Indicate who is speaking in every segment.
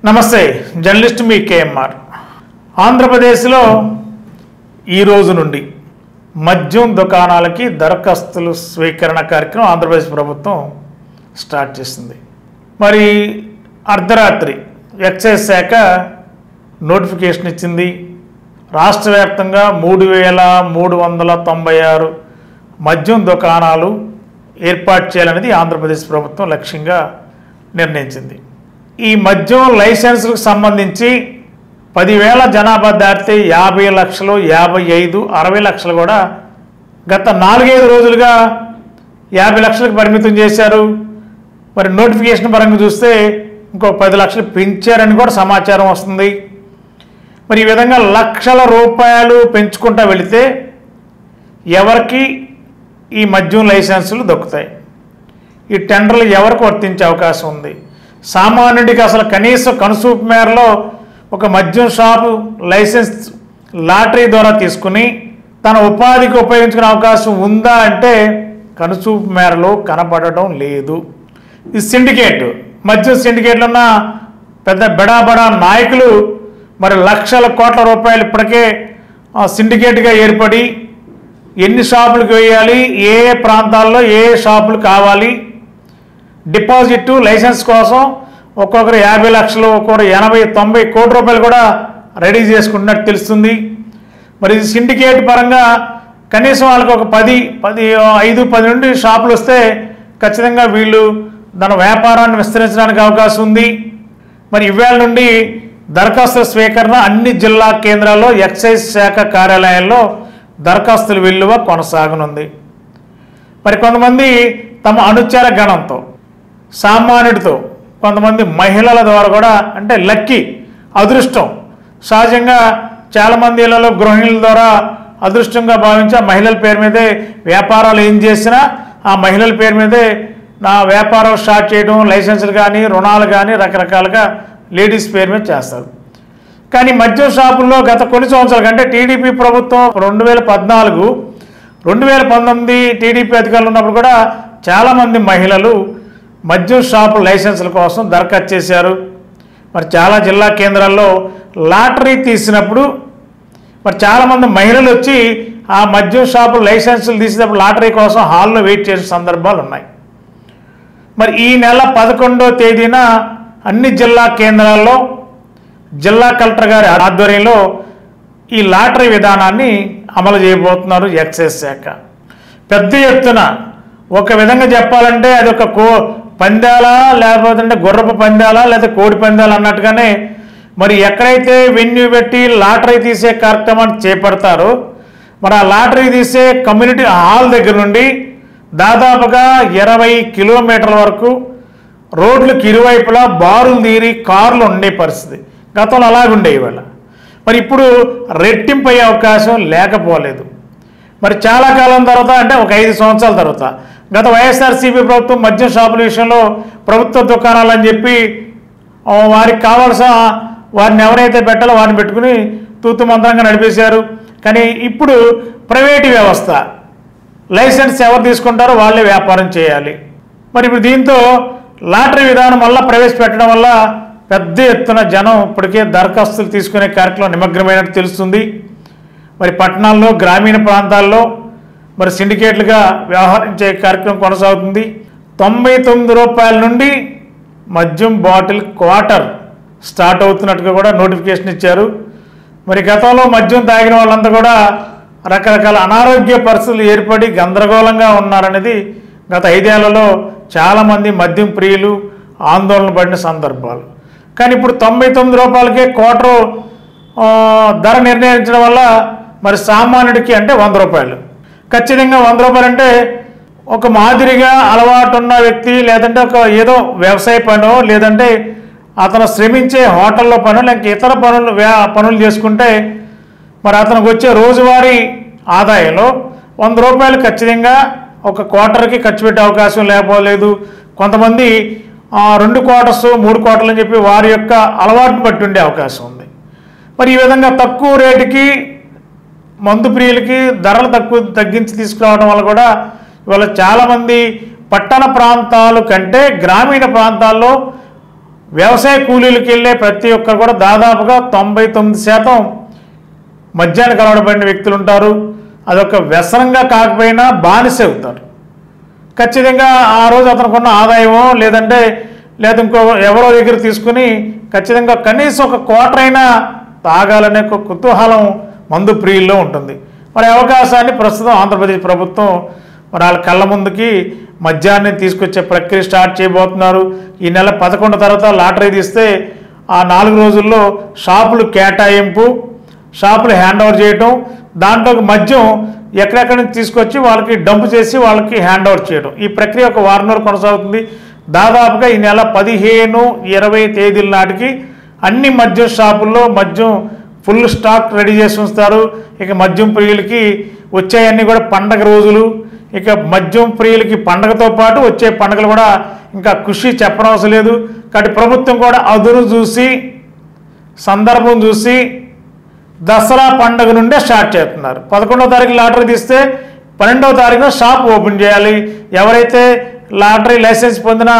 Speaker 1: నమస్తే, జర్నలిస్ట్ మీ కేఎంఆర్. ఆంధ్రప్రదేశ్లో ఈ రోజు నుండి మద్యం దుకాణాలకి దరఖాస్తులు స్వీకరణ కార్యక్రమం ఆంధ్రప్రదేశ్ ప్రభుత్వం స్టార్ట్ చేసింది. మరి అర్ధరాత్రి ఎక్సైజ్ శాఖ నోటిఫికేషన్ ఇచ్చింది. రాష్ట్ర వ్యాప్తంగా 3,396 మద్యం దుకాణాలు ఏర్పాటు చేయాలనేది ఆంధ్రప్రదేశ్ ప్రభుత్వం లక్ష్యంగా నిర్ణయించింది. ఈ మద్యం లైసెన్సులకు సంబంధించి 10,000 జనాభా దాటితే 50 లక్షలు, 55, 60 లక్షలు కూడా గత 4-5 రోజులుగా 50 లక్షలకు పరిమితం చేశారు. మరి నోటిఫికేషన్ పరంగా చూస్తే ఇంకో 10 లక్షలు పెంచారని కూడా సమాచారం వస్తుంది. మరి ఈ విధంగా లక్షల రూపాయలు పెంచుకుంటూ వెళితే ఎవరికి ఈ మద్యం లైసెన్సులు దొక్కుతాయి? ఈ టెండర్లు ఎవరికి వర్తించే అవకాశం ఉంది? సామాన్యుడికి అసలు కనీసం కనుసూపు మేరలో ఒక మద్యం షాపు లైసెన్స్ లాటరీ ద్వారా తీసుకుని తన ఉపాధికి ఉపయోగించుకునే అవకాశం ఉందా అంటే కనుసూపు మేరలో కనపడటం లేదు. ఈ సిండికేట్, మద్యం సిండికేట్లు ఉన్న పెద్ద బడా నాయకులు మరి లక్షల కోట్ల రూపాయలు ఇప్పటికే సిండికేట్గా ఏర్పడి ఎన్ని షాపులకు వేయాలి, ఏ ప్రాంతాల్లో ఏ షాపులు కావాలి, డిపాజిట్ లైసెన్స్ కోసం ఒక్కొక్కరు 50 లక్షలు, ఒక్కొక్కరు 80-90 కోట్ల రూపాయలు కూడా రెడీ చేసుకుంటున్నట్టు తెలుస్తుంది. మరి సిండికేట్ పరంగా కనీసం వాళ్ళకి ఒక 5-10 నుండి షాపులు వస్తే ఖచ్చితంగా వీళ్ళు దాని వ్యాపారాన్ని విస్తరించడానికి అవకాశం ఉంది. మరి ఇవాళ నుండి దరఖాస్తుల స్వీకరణ అన్ని జిల్లా కేంద్రాల్లో ఎక్సైజ్ శాఖ కార్యాలయాల్లో దరఖాస్తుల విలువ కొనసాగనుంది. మరి కొంతమంది తమ అనుచర గణంతో, సామాన్యుడితో, కొంతమంది మహిళల ద్వారా కూడా, అంటే లక్కీ, అదృష్టం, సహజంగా చాలామంది ఇళ్లలో గృహిణుల ద్వారా అదృష్టంగా భావించి ఆ మహిళల పేరు మీదే వ్యాపారాలు ఏం చేసినా ఆ మహిళల పేరు మీదే నా వ్యాపారం స్టార్ట్ చేయడం, లైసెన్సులు కానీ రుణాలు కానీ రకరకాలుగా లేడీస్ పేరు మీద చేస్తారు. కానీ మద్యం షాపుల్లో గత కొన్ని సంవత్సరాల కంటే టీడీపీ ప్రభుత్వం 2014, 2019 టీడీపీ అధికారులు ఉన్నప్పుడు కూడా చాలామంది మహిళలు మద్యం షాపు లైసెన్సుల కోసం దరఖాస్తు చేశారు. మరి చాలా జిల్లా కేంద్రాల్లో లాటరీ తీసినప్పుడు మరి చాలామంది మహిళలు వచ్చి ఆ మద్యం షాపు లైసెన్సులు తీసినప్పుడు లాటరీ కోసం హాల్లో వెయిట్ చేసిన సందర్భాలు ఉన్నాయి. మరి ఈ నెల 11వ తేదీన అన్ని జిల్లా కేంద్రాల్లో జిల్లా కలెక్టర్ గారి ఆధ్వర్యంలో ఈ లాటరీ విధానాన్ని అమలు చేయబోతున్నారు ఎక్సైజ్ శాఖ. పెద్ద ఎత్తున, ఒక విధంగా చెప్పాలంటే అది ఒక పందాలా, లేకపోతే గుర్రపు పందాలా, లేదా కోడి పందాలా అన్నట్టుగానే మరి ఎక్కడైతే వెన్యూ పెట్టి లాటరీ తీసే కార్యక్రమాన్ని చేపడతారో మరి ఆ లాటరీ తీసే కమ్యూనిటీ హాల్ దగ్గర నుండి దాదాపుగా 20 కిలోమీటర్ల వరకు రోడ్లకు ఇరువైపులా బారులు తీరి కార్లు ఉండే పరిస్థితి. గతంలో అలాగుండేవి. ఇవాళ మరి ఇప్పుడు రెట్టింపు అయ్యే అవకాశం లేకపోలేదు. మరి చాలా కాలం తర్వాత, అంటే ఒక 5 సంవత్సరాల తర్వాత గత వైఎస్ఆర్సీపీ ప్రభుత్వం మద్యం షాపుల విషయంలో ప్రభుత్వ దుకాణాలు అని చెప్పి వారికి కావాల్సిన వారిని ఎవరైతే పెట్టాలో వారిని పెట్టుకుని తూతు మంత్రంగా నడిపేశారు. కానీ ఇప్పుడు ప్రైవేటు వ్యవస్థ, లైసెన్స్ ఎవరు తీసుకుంటారో వాళ్ళే వ్యాపారం చేయాలి. మరి ఇప్పుడు దీంతో లాటరీ విధానం వల్ల ప్రవేశపెట్టడం వల్ల పెద్ద ఎత్తున జనం ఇప్పటికే దరఖాస్తులు తీసుకునే కార్యక్రమం నిమగ్నమైనట్టు తెలుస్తుంది. మరి పట్టణాల్లో, గ్రామీణ ప్రాంతాల్లో మరి సిండికేట్లుగా వ్యవహరించే కార్యక్రమం కొనసాగుతుంది. 99 రూపాయల నుండి మద్యం బాటిల్ క్వార్టర్ స్టార్ట్ అవుతున్నట్టుగా కూడా నోటిఫికేషన్ ఇచ్చారు. మరి గతంలో మద్యం తాగిన వాళ్ళంతా కూడా రకరకాల అనారోగ్య పరిస్థితులు ఏర్పడి గందరగోళంగా ఉన్నారనేది గత 5 ఏళ్లలో చాలామంది మద్యం ప్రియులు ఆందోళన పడిన సందర్భాలు. కానీ ఇప్పుడు 99 రూపాయలకే క్వార్టర్ ధర నిర్ణయించడం వల్ల మరి సామాన్యుడికి, అంటే 100 రూపాయలు, ఖచ్చితంగా 100 రూపాయలు అంటే ఒక మాదిరిగా అలవాటు ఉన్న వ్యక్తి, లేదంటే ఒక ఏదో వ్యవసాయ పనో, లేదంటే అతను శ్రమించే హోటల్లో పనో, లేక ఇతర పనులు చేసుకుంటే మరి అతనికి వచ్చే రోజువారీ ఆదాయంలో 100 రూపాయలు ఖచ్చితంగా ఒక క్వార్టర్కి ఖర్చు పెట్టే అవకాశం లేకపోలేదు. కొంతమంది 2 క్వార్టర్స్, 3 క్వార్టర్లు అని చెప్పి వారి యొక్క అలవాటును బట్టి ఉండే అవకాశం ఉంది. మరి ఈ విధంగా తక్కువ రేటుకి మందు ప్రియులకి ధరలు తగ్గించి తీసుకురావడం వల్ల కూడా ఇవాళ చాలామంది పట్టణ ప్రాంతాల కంటే గ్రామీణ ప్రాంతాల్లో వ్యవసాయ కూలీలకు వెళ్ళే ప్రతి ఒక్కరు కూడా దాదాపుగా 99% మద్యానికి అలవాటు పడిన వ్యక్తులు ఉంటారు. అదొక వ్యసనంగా కాకపోయినా బానిస అవుతారు. ఖచ్చితంగా ఆ రోజు అతనుకున్న ఆదాయమో లేదా ఇంకో ఎవరో దగ్గర తీసుకుని ఖచ్చితంగా కనీసం ఒక క్వార్టర్ తాగాలనే ఒక కుతూహలం మందు ప్రియుల్లో ఉంటుంది. మరి అవకాశాన్ని ప్రస్తుతం ఆంధ్రప్రదేశ్ ప్రభుత్వం మరి వాళ్ళ కళ్ళ ముందుకి మద్యాన్ని తీసుకొచ్చే ప్రక్రియ స్టార్ట్ చేయబోతున్నారు. ఈ నెల 11 తర్వాత లాటరీ తీస్తే ఆ 4 రోజుల్లో షాపులు కేటాయింపు, షాపులు హ్యాండ్ ఓవర్ చేయటం, దాంట్లో మద్యం ఎక్కడెక్కడి నుంచి తీసుకొచ్చి వాళ్ళకి డంప్ చేసి వాళ్ళకి హ్యాండ్ ఓవర్ చేయడం. ఈ ప్రక్రియ ఒక వారం రోజులు కొనసాగుతుంది. దాదాపుగా ఈ నెల 15, 20 తేదీల నాటికి అన్ని మద్యం షాపుల్లో మద్యం ఫుల్ స్టాక్ రెడీ చేసి ఉంచుతారు. ఇక మద్యం ప్రియులకి వచ్చేవన్నీ కూడా పండగ రోజులు. ఇక మద్యం ప్రియులకి పండగతో పాటు వచ్చే పండుగలు కూడా ఇంకా ఖుషి చెప్పనవసరం లేదు. కాబట్టి ప్రభుత్వం కూడా అదును చూసి సందర్భం చూసి దసరా పండుగ నుండే స్టార్ట్ చేస్తున్నారు. 11వ తారీఖు లాటరీ తీస్తే 12వ తారీఖున షాప్ ఓపెన్ చేయాలి. ఎవరైతే లాటరీ లైసెన్స్ పొందిన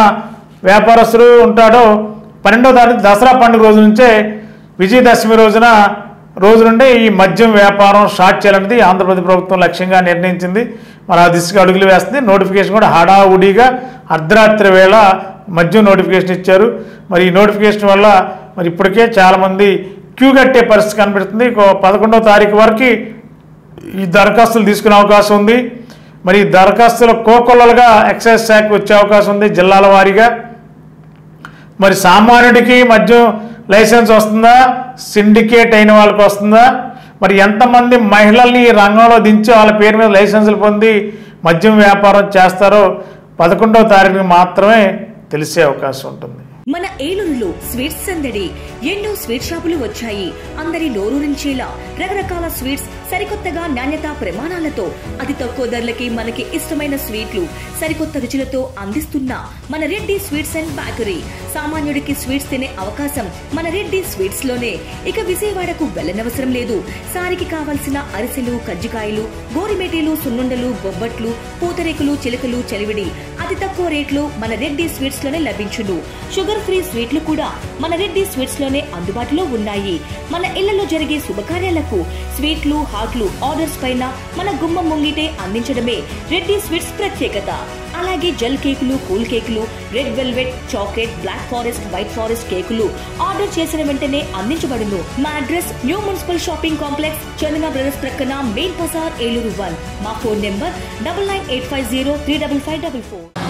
Speaker 1: వ్యాపారస్తులు ఉంటాడో 12వ తారీఖు దసరా పండుగ రోజు నుంచే విజయదశమి రోజు నుండే ఈ మద్యం వ్యాపారం స్టార్ట్ చేయాలనేది ఆంధ్రప్రదేశ్ ప్రభుత్వం లక్ష్యంగా నిర్ణయించింది. మరి ఆ దిశగా అడుగులు వేస్తుంది. నోటిఫికేషన్ కూడా హడావుడిగా అర్ధరాత్రి వేళ మద్యం నోటిఫికేషన్ ఇచ్చారు. మరి ఈ నోటిఫికేషన్ వల్ల మరి ఇప్పటికే చాలామంది క్యూ కట్టే పరిస్థితి కనిపిస్తుంది. 11వ తారీఖు వరకు ఈ దరఖాస్తులు తీసుకునే అవకాశం ఉంది. మరి ఈ దరఖాస్తుల కోకొల్లలుగా ఎక్సైజ్ శాఖ వచ్చే అవకాశం ఉంది జిల్లాల వారీగా. మరి సామాన్యుడికి మద్యం లైసెన్స్ వస్తుందా, సిండికేట్ అయిన వాళ్ళకి వస్తుందా, మరి ఎంతమంది మహిళల్ని ఈ రంగంలో దించి వాళ్ళ పేరు మీద లైసెన్సులు పొంది మద్యం వ్యాపారం చేస్తారో 11వ తారీఖున మాత్రమే తెలిసే అవకాశం ఉంటుంది.
Speaker 2: మన ఏలూరులో స్వీట్స్ సందడి. ఎన్నో స్వీట్ షాపులు వచ్చాయి. అందరి నోరూరించేలా రకరకాల స్వీట్స్ సరికొత్తగా నాణ్యతా ప్రమాణాలతో అతి తక్కువ ధరలకి మనకి ఇష్టమైన స్వీట్లు సరికొత్త రుచులతో అందిస్తున్న మన రెడ్డి స్వీట్స్ అండ్ బేకరీ. సామాన్యుడికి స్వీట్స్ తినే అవకాశం మన రెడ్డి స్వీట్స్ లోనే. ఇక విజయవాడకు వెళ్లనవసరం లేదు. సారికి కావలసిన అరిసెలు, కజ్జికాయలు, గోరిమేటీలు, సున్నుండలు, బొబ్బట్లు, పూతరేకులు, చిలకలు, చలివిడి అతి తక్కువ రేట్లు మన రెడ్డి స్వీట్స్ లోనే లభించును. షుగర్ ఫ్రీ స్వీట్లు కూడా మన రెడ్డి స్వీట్స్ లోనే అందుబాటులో ఉన్నాయి. మన ఇళ్లలో జరిగే శుభకార్యాలకు స్వీట్లు, హాట్లు ఆర్డర్స్ పైన మన గుమ్మం ముంగిటే అందించడమే రెడ్డి స్వీట్స్ ప్రత్యేకత. అలాగే జెల్ కేకులు, కూల్ కేకులు, red velvet, chocolate, black forest, white forest కేకులు ఆర్డర్ చేసిన వెంటనే అందించబడును. మా address new municipal shopping complex, Chandana brothers ప్రక్కన, మెయిన్ బజార్, ఏలూరు 1. మా ఫోన్ నెంబర్ 9985035544.